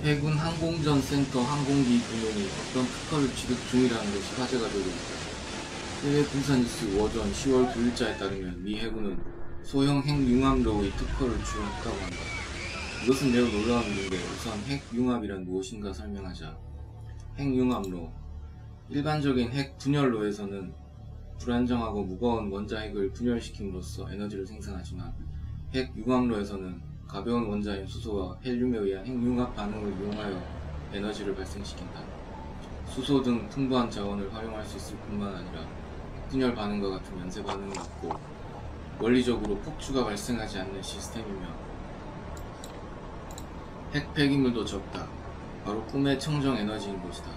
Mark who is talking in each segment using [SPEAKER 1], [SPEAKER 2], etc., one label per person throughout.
[SPEAKER 1] 해군 항공전센터 항공기 부문이 어떤 특허를 취득 중이라는 것이 화제가 되고 있다. 해외 군사뉴스 오전 10월 9일자에 따르면 미 해군은 소형 핵융합로의 특허를 취득했다고 한다. 이것은 매우 놀라운 일인데 우선 핵융합이란 무엇인가 설명하자. 핵융합로, 일반적인 핵 분열로에서는 불안정하고 무거운 원자핵을 분열시킴으로써 에너지를 생산하지만 핵융합로에서는 가벼운 원자인 수소와 헬륨에 의한 핵융합 반응을 이용하여 에너지를 발생시킨다. 수소 등 풍부한 자원을 활용할 수 있을 뿐만 아니라 분열 반응과 같은 연쇄 반응이 없고 원리적으로 폭주가 발생하지 않는 시스템이며 핵 폐기물도 적다. 바로 꿈의 청정 에너지인 것이다.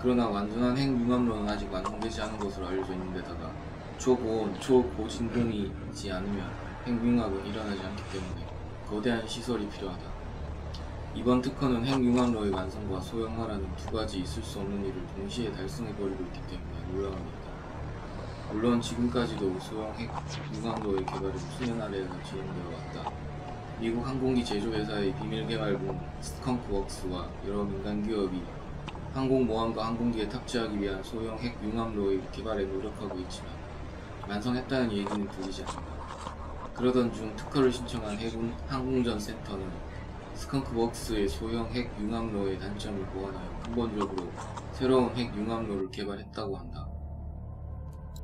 [SPEAKER 1] 그러나 완전한 핵융합로는 아직 완성되지 않은 것으로 알려져 있는 데다가 초고온, 초고진동이지 않으면 핵융합은 일어나지 않기 때문에 거대한 시설이 필요하다. 이번 특허는 핵융합로의 완성과 소형화라는 두 가지 있을 수 없는 일을 동시에 달성해버리고 있기 때문에 놀라운 일이다. 물론 지금까지도 소형 핵융합로의 개발은 수면 아래에서 진행되어 왔다. 미국 항공기 제조회사의 비밀개발군 스컹크웍스와 여러 민간기업이 항공모함과 항공기에 탑재하기 위한 소형 핵융합로의 개발에 노력하고 있지만 완성했다는 얘기는 들리지 않는다. 그러던 중 특허를 신청한 해군 항공전센터는 스컹크웍스의 소형 핵융합로의 단점을 보완하여 근본적으로 새로운 핵융합로를 개발했다고 한다.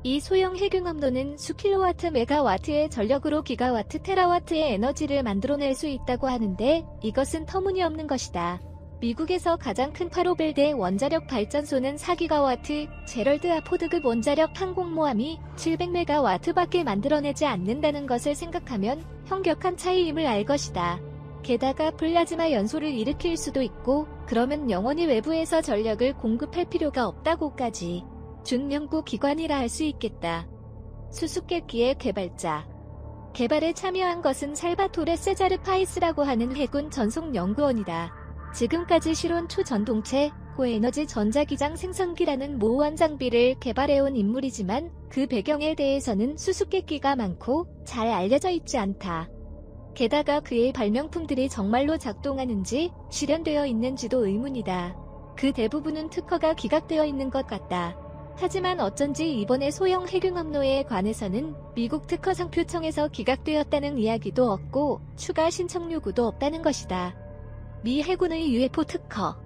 [SPEAKER 2] 이 소형 핵융합로는 수킬로와트 메가와트의 전력으로 기가와트 테라와트의 에너지를 만들어낼 수 있다고 하는데 이것은 터무니없는 것이다. 미국에서 가장 큰 파로벨대 원자력 발전소는 4기가와트, 제럴드 아포드급 원자력 항공모함이 700메가와트밖에 만들어내지 않는다는 것을 생각하면 현격한 차이임을 알 것이다. 게다가 플라즈마 연소를 일으킬 수도 있고 그러면 영원히 외부에서 전력을 공급할 필요가 없다고까지 준명구 기관이라 할 수 있겠다. 수수께끼의 개발자. 개발에 참여한 것은 살바토레 세자르 파이스라고 하는 해군 전속연구원이다. 지금까지 실온 초전동체, 고에너지 전자기장 생성기라는 모호한 장비를 개발해온 인물이지만 그 배경에 대해서는 수수께끼가 많고 잘 알려져 있지 않다. 게다가 그의 발명품들이 정말로 작동하는지 실현되어 있는지도 의문이다. 그 대부분은 특허가 기각되어 있는 것 같다. 하지만 어쩐지 이번에 소형 핵융합로에 관해서는 미국 특허상표청에서 기각되었다는 이야기도 없고 추가 신청 요구도 없다는 것이다. 미 해군의 UFO 특허.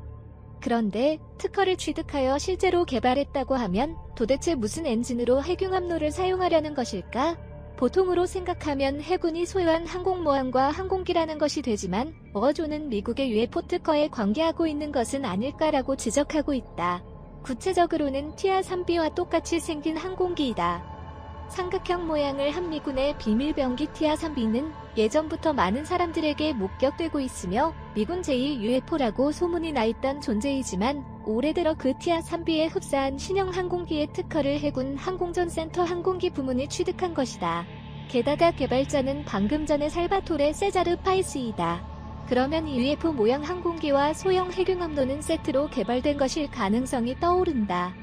[SPEAKER 2] 그런데 특허를 취득하여 실제로 개발했다고 하면 도대체 무슨 엔진으로 핵융합로를 사용하려는 것일까? 보통으로 생각하면 해군이 소유한 항공모함과 항공기라는 것이 되지만 어조는 미국의 UFO 특허에 관계하고 있는 것은 아닐까라고 지적하고 있다. 구체적으로는 티아-3B와 똑같이 생긴 항공기이다. 삼각형 모양을 한 미군의 비밀병기 티아-3B는 예전부터 많은 사람들에게 목격되고 있으며 미군 제2 UFO라고 소문이 나 있던 존재이지만 올해 들어 그 티아-3B에 흡사한 신형 항공기의 특허를 해군 항공전센터 항공기 부문이 취득한 것이다. 게다가 개발자는 방금 전에 살바토레 세자르 파이스이다. 그러면 이 UFO 모양 항공기와 소형 핵융합로는 세트로 개발된 것일 가능성이 떠오른다.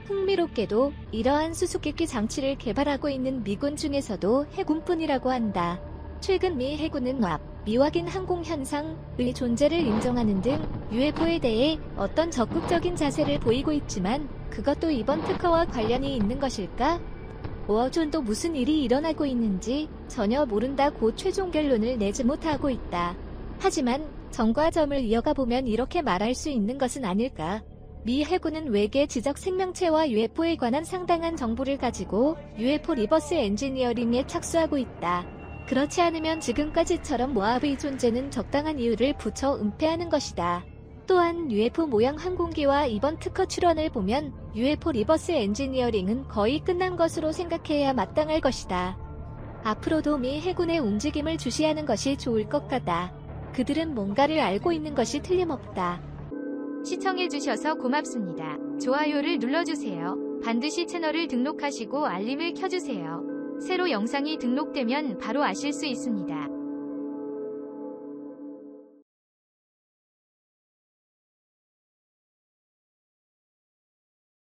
[SPEAKER 2] 흥미롭게도 이러한 수수께끼 장치를 개발하고 있는 미군 중에서도 해군뿐이라고 한다. 최근 미 해군은 미확인 항공 현상의 존재를 인정하는 등 UFO에 대해 어떤 적극적인 자세를 보이고 있지만 그것도 이번 특허와 관련이 있는 것일까? 오어존도 무슨 일이 일어나고 있는지 전혀 모른다고 최종 결론을 내지 못하고 있다. 하지만 점과 점을 이어가 보면 이렇게 말할 수 있는 것은 아닐까? 미 해군은 외계 지적 생명체와 UFO에 관한 상당한 정보를 가지고 UFO 리버스 엔지니어링에 착수하고 있다. 그렇지 않으면 지금까지처럼 모압의 존재는 적당한 이유를 붙여 은폐하는 것이다. 또한 UFO 모양 항공기와 이번 특허 출원을 보면 UFO 리버스 엔지니어링은 거의 끝난 것으로 생각해야 마땅할 것이다. 앞으로도 미 해군의 움직임을 주시하는 것이 좋을 것 같다. 그들은 뭔가를 알고 있는 것이 틀림없다.
[SPEAKER 3] 시청해주셔서 고맙습니다. 좋아요를 눌러주세요. 반드시 채널을 등록하시고 알림을 켜주세요. 새로 영상이 등록되면 바로 아실 수 있습니다.